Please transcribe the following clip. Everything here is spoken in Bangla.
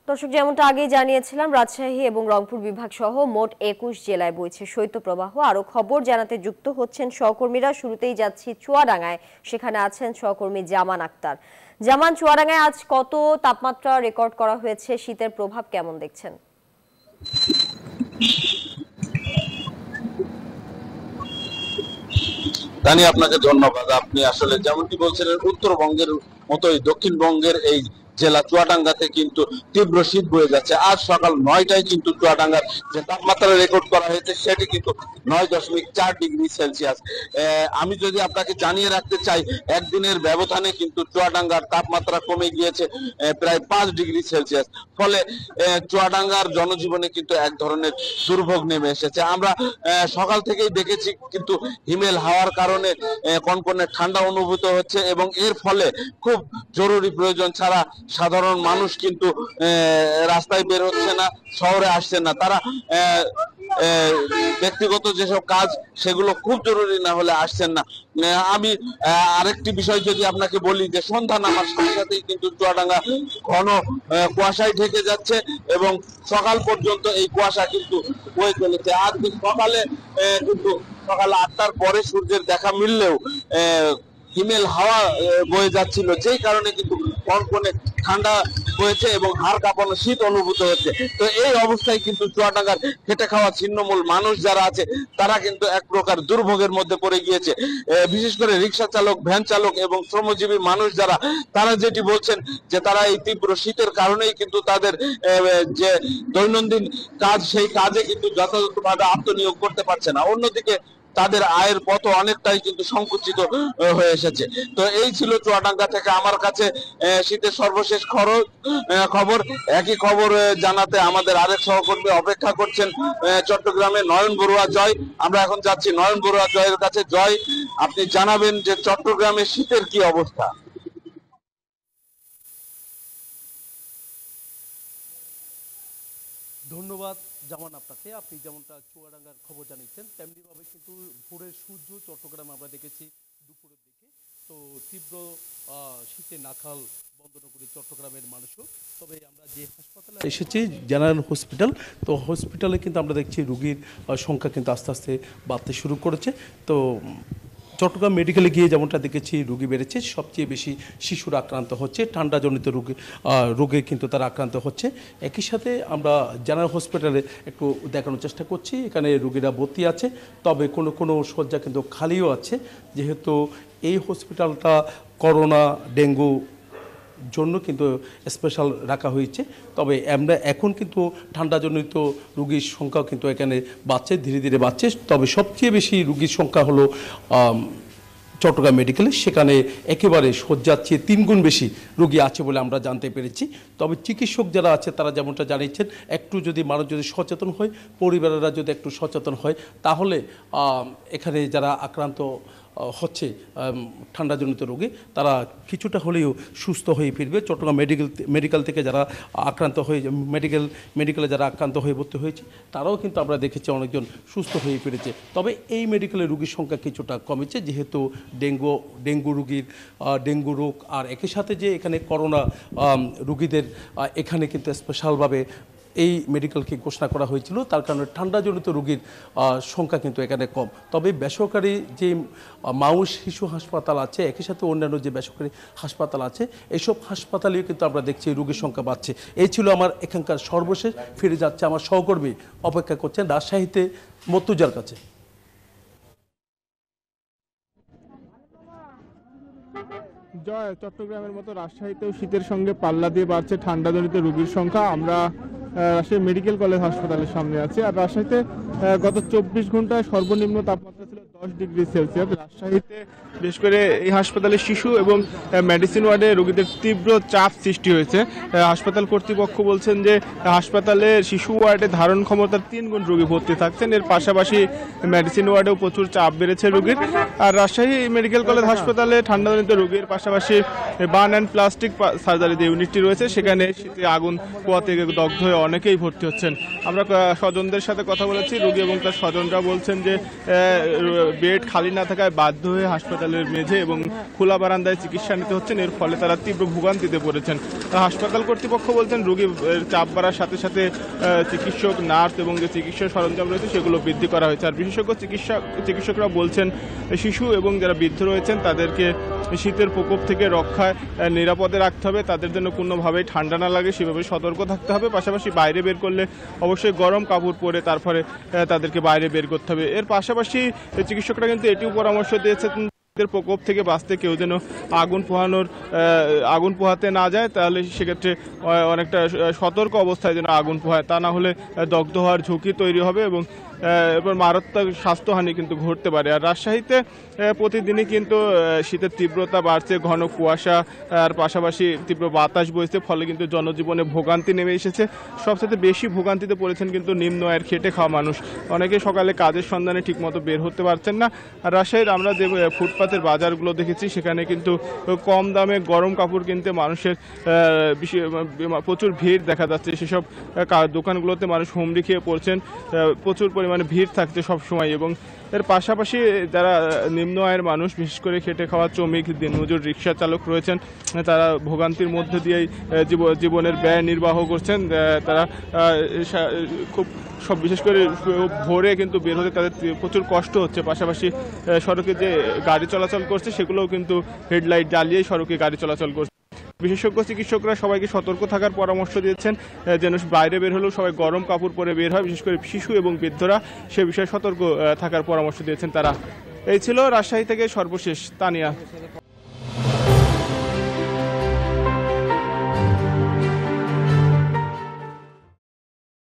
দর্শক, যেমনটা আগেই জানিয়েছিলাম, রাজশাহী এবং রংপুর বিভাগ সহ মোট ২১ জেলায় বইছে শৈত্যপ্রবাহ। আরো খবর জানাতে যুক্ত হচ্ছেন সহকর্মীরা। শুরুতেই যাচ্ছি চুয়াডাঙ্গায়, সেখানে আছেন সহকর্মী জামান আক্তার। জামান, চুয়াডাঙ্গায় আজ কত তাপমাত্রা রেকর্ড করা হয়েছে? শীতের প্রভাব কেমন দেখছেন? তানি, আপনাকে ধন্যবাদ। আপনি আসলে যেমনটি বলছিলেন, উত্তরবঙ্গের মতোই দক্ষিণবঙ্গের এই জেলা চুয়াডাঙ্গাতে কিন্তু তীব্র শীত বয়ে যাচ্ছে। আজ সকাল ৯টায় কিন্তু চুয়াডাঙ্গার যে তাপমাত্রা রেকর্ড করা হয়েছে সেটি কিন্তু ৯.৪ ডিগ্রি সেলসিয়াস। আমি যদি আপনাকে জানিয়ে রাখতে চাই, একদিনের ব্যবধানে কিন্তু চুয়াডাঙ্গার তাপমাত্রা কমে গিয়েছে প্রায় ৫ ডিগ্রি সেলসিয়াস। ফলে চুয়াডাঙ্গার জনজীবনে কিন্তু এক ধরনের দুর্ভোগ নেমে এসেছে। আমরা সকাল থেকেই দেখেছি কিন্তু হিমেল হাওয়ার কারণে কনকনে ঠান্ডা অনুভূত হচ্ছে এবং এর ফলে খুব জরুরি প্রয়োজন ছাড়া সাধারণ মানুষ কিন্তু রাস্তায় বের হচ্ছে না, শহরে আসছে না। তারা ব্যক্তিগত যেসব কাজ সেগুলো খুব জরুরি না হলে আসছেন না। আমি আরেকটি বিষয় যদি আপনাকে বলি যে সন্ধ্যা নামার সাথে সাথেই কিন্তু চুয়াডাঙ্গা ঘন কুয়াশায় ঢেকে যাচ্ছে এবং সকাল পর্যন্ত এই কুয়াশা কিন্তু বয়ে চলেছে। আজ সকালে কিন্তু সকাল ৮টার পরে সূর্যের দেখা মিললেও হিমেল হাওয়া বয়ে যাচ্ছিল, যেই কারণে কিন্তু কনকনে ঠান্ডা হয়েছে এবং হাড় কাঁপানো শীত অনুভূত হচ্ছে। তো এই অবস্থায় কিন্তু চুয়াডাঙ্গার খেটে খাওয়া ছিন্নমূল মানুষ যারা আছে তারা কিন্তু এক প্রকার দুর্ভোগের মধ্যে পড়ে গিয়েছে। বিশেষ করে রিক্সা চালক, ভ্যান চালক এবং শ্রমজীবী মানুষ যারা, তারা যেটি বলছেন যে তারা এই তীব্র শীতের কারণেই কিন্তু তাদের যে দৈনন্দিন কাজ সেই কাজে কিন্তু যথাযথভাবে আত্মনিয়োগ করতে পারছে না। অন্যদিকে তাদের আয়ের পথ অনেকটাই কিন্তু সংকুচিত হয়ে এসেছে। তো এই ছিল চুয়াডাঙ্গা থেকে আমার কাছে শীতের সর্বশেষ খবর। একই খবর জানাতে আমাদের আরেক সহকর্মী অপেক্ষা করছেন চট্টগ্রামে, নয়ন বড়ুয়া জয়। আমরা এখন যাচ্ছি নয়ন বড়ুয়া জয়ের কাছে। জয়, আপনি জানাবেন যে চট্টগ্রামে শীতের কি অবস্থা? ধন্যবাদ জামান আপনাকে। আপনি যেমনটা চুয়াডাঙ্গার খবর জানিয়েছেন তেমনিভাবে কিন্তু ভোরের সূর্য চট্টগ্রামে আমরা দেখেছি দুপুরের দিকে। তো তীব্র শীতে নাখাল বন্দরনগরী চট্টগ্রামের মানুষও। তবে আমরা যে হাসপাতালে এসেছি জেনারেল হসপিটাল, তো হসপিটালে কিন্তু আমরা দেখছি রুগীর সংখ্যা কিন্তু আস্তে আস্তে বাড়তে শুরু করেছে। তো চট্টগ্রাম মেডিকেলে গিয়ে যেমনটা দেখেছি রুগী বেড়েছে, সবচেয়ে বেশি শিশুরা আক্রান্ত হচ্ছে, ঠান্ডাজনিত রোগে কিন্তু তারা আক্রান্ত হচ্ছে। একই সাথে আমরা জেনারেল হসপিটালে একটু দেখানোর চেষ্টা করছি, এখানে রুগীরা ভর্তি আছে, তবে কোনো কোনো শয্যা কিন্তু খালিও আছে, যেহেতু এই হসপিটালটা করোনা ডেঙ্গু জন্য কিন্তু স্পেশাল রাখা হয়েছে। তবে আমরা এখন কিন্তু ঠান্ডাজনিত রুগীর সংখ্যাও কিন্তু এখানে বাড়ছে, ধীরে ধীরে বাড়ছে। তবে সবচেয়ে বেশি রুগীর সংখ্যা হলো চট্টগ্রাম মেডিকেলে, সেখানে একেবারে শয্যার চেয়ে ৩ গুণ বেশি রোগী আছে বলে আমরা জানতে পেরেছি। তবে চিকিৎসক যারা আছে তারা যেমনটা জানিয়েছেন, একটু যদি মানুষ যদি সচেতন হয়, পরিবারেরা যদি একটু সচেতন হয়, তাহলে এখানে যারা আক্রান্ত হচ্ছে ঠান্ডাজনিত রোগে তারা কিছুটা হলেও সুস্থ হয়ে ফিরবে। চট্টগ্রাম মেডিকেল থেকে যারা আক্রান্ত হয়ে মেডিকেলে যারা আক্রান্ত হয়ে ভর্তি হয়েছে তারাও কিন্তু আমরা দেখেছি অনেকজন সুস্থ হয়ে ফিরেছে। তবে এই মেডিকেলে রোগীর সংখ্যা কিছুটা কমেছে, যেহেতু ডেঙ্গু রোগ আর একই সাথে যে এখানে করোনা রোগীদের এখানে কিন্তু স্পেশালভাবে এই মেডিকেলকে ঘোষণা করা হয়েছিল, তার কারণে ঠান্ডাজনিত রোগীর সংখ্যা কিন্তু এখানে কম। তবে বেসরকারি যে মাউস শিশু হাসপাতাল আছে, একই সাথে অন্যান্য যে বেসরকারি হাসপাতাল আছে, এইসব হাসপাতালেও কিন্তু আমরা দেখছি রোগীর সংখ্যা বাড়ছে। এই ছিল আমার এখানকার সর্বশেষ। ফিরে যাচ্ছে আমার সহকর্মী অপেক্ষা করছেন রাজশাহীতে মর্তুজার কাছে। জয়, চট্টগ্রামের মতো রাজশাহীতেও শীতের সঙ্গে পাল্লা দিয়ে বাড়ছে ঠান্ডাজনিত রোগীর সংখ্যা। আমরা রাজশাহী মেডিকেল কলেজ হাসপাতালের সামনে আছি। আর রাজশাহীতে গত ২৪ ঘন্টায় সর্বনিম্ন তাপমাত্রা ছিল ১০ ডিগ্রি সেলসিয়াস। রাজশাহীতে বিশেষ করে এই হাসপাতালে শিশু এবং মেডিসিন ওয়ার্ডে রোগীদের তীব্র চাপ সৃষ্টি হয়েছে। হাসপাতাল কর্তৃপক্ষ বলছেন যে হাসপাতালে শিশু ওয়ার্ডে ধারণ ক্ষমতার ৩ গুণ রোগী ভর্তি থাকছেন। এর পাশাপাশি মেডিসিন ওয়ার্ডেও প্রচুর চাপ বেড়েছে রোগীর। আর রাজশাহী মেডিকেল কলেজ হাসপাতালে ঠান্ডাজনিত রোগীর পাশাপাশি বার্ন অ্যান্ড প্লাস্টিক সার্জারি যে ইউনিটটি রয়েছে সেখানে শীতে আগুন পোয়াতে দগ্ধ হয়ে অনেকেই ভর্তি হচ্ছেন। আমরা স্বজনদের সাথে কথা বলেছি, রোগী এবং তার স্বজনরা বলছেন যে বেড খালি না থাকায় বাধ্য হয়ে হাসপাতালের মেঝে এবং খোলা বারান্দায় চিকিৎসা নিতে হচ্ছেন। এর ফলে তারা তীব্র ভোগান্তিতে পড়েছেন। হাসপাতাল কর্তৃপক্ষ বলছেন রোগীর চাপ বাড়ার সাথে সাথে চিকিৎসক, নার্স এবং যে চিকিৎসা সরঞ্জাম রয়েছে সেগুলো বৃদ্ধি করা হয়েছে। আর বিশেষজ্ঞ চিকিৎসকরা বলছেন শিশু এবং যারা বৃদ্ধ রয়েছেন তাদেরকে শীতের প্রকোপ থেকে রক্ষায় নিরাপদে রাখতে হবে, তাদের জন্য কোনোভাবেই ঠান্ডা না লাগে সেভাবে সতর্ক থাকতে হবে। পাশাপাশি বাইরে বের করলে অবশ্যই গরম কাপড় পরে তারপরে তাদেরকে বাইরে বের করতে হবে। এর পাশাপাশি চিকিৎসকরা কিন্তু এটিও পরামর্শ দিয়েছেন প্রকোপ থেকে বাঁচতে কেউ যেন আগুন পোহাতে না যায়, তাহলে সেক্ষেত্রে অনেকটা সতর্ক অবস্থায় যেন আগুন পোহায়, তা না হলে দগ্ধ হওয়ার ঝুঁকি তৈরি হবে এবং এরপর মারাত্মক স্বাস্থ্যহানি কিন্তু ঘটতে পারে। আর রাজশাহীতে প্রতিদিনই কিন্তু শীতের তীব্রতা বাড়ছে, ঘন কুয়াশা আর পাশাপাশি তীব্র বাতাস বইছে, ফলে কিন্তু জনজীবনে ভোগান্তি নেমে এসেছে। সবচেয়ে বেশি ভোগান্তিতে পড়েছেন কিন্তু নিম্ন আয়ের খেটে খাওয়া মানুষ। অনেকে সকালে কাজের সন্ধানে ঠিকমতো বের হতে পারছেন না। আর রাজশাহীর আমরা যে ফুটপাতের বাজারগুলো দেখেছি সেখানে কিন্তু কম দামে গরম কাপড় কিনতে মানুষের প্রচুর ভিড় দেখা যাচ্ছে। সেসব দোকানগুলোতে মানুষ হুমড়ি খেয়ে পড়ছেন, প্রচুর পরিমাণে ভিড় থাকছে সবসময়। এবং এর পাশাপাশি যারা নিম্ন আয়ের মানুষ, বিশেষ করে খেটে খাওয়া শ্রমিক, দিনমজুর, রিক্সা চালক রয়েছেন, তারা ভোগান্তির মধ্যে দিয়েই জীবনের ব্যয় নির্বাহ করছেন। তারা খুব বিশেষ করে ভোরে কিন্তু বের হতে তাদের প্রচুর কষ্ট হচ্ছে। পাশাপাশি সড়কে যে গাড়ি চলাচল করছে সেগুলোও কিন্তু হেডলাইট জ্বালিয়েই সড়কে গাড়ি চলাচল করছে। বিশেষজ্ঞ চিকিৎসকরা সবাইকে সতর্ক থাকার পরামর্শ দিয়েছেন, যেন বাইরে বের হলেও সবাই গরম কাপড় পরে বের হয়, বিশেষ করে শিশু এবং বৃদ্ধরা সে বিষয়ে সতর্ক থাকার পরামর্শ দিয়েছেন তারা। এই ছিল রাজশাহী থেকে সর্বশেষ। তানিয়া।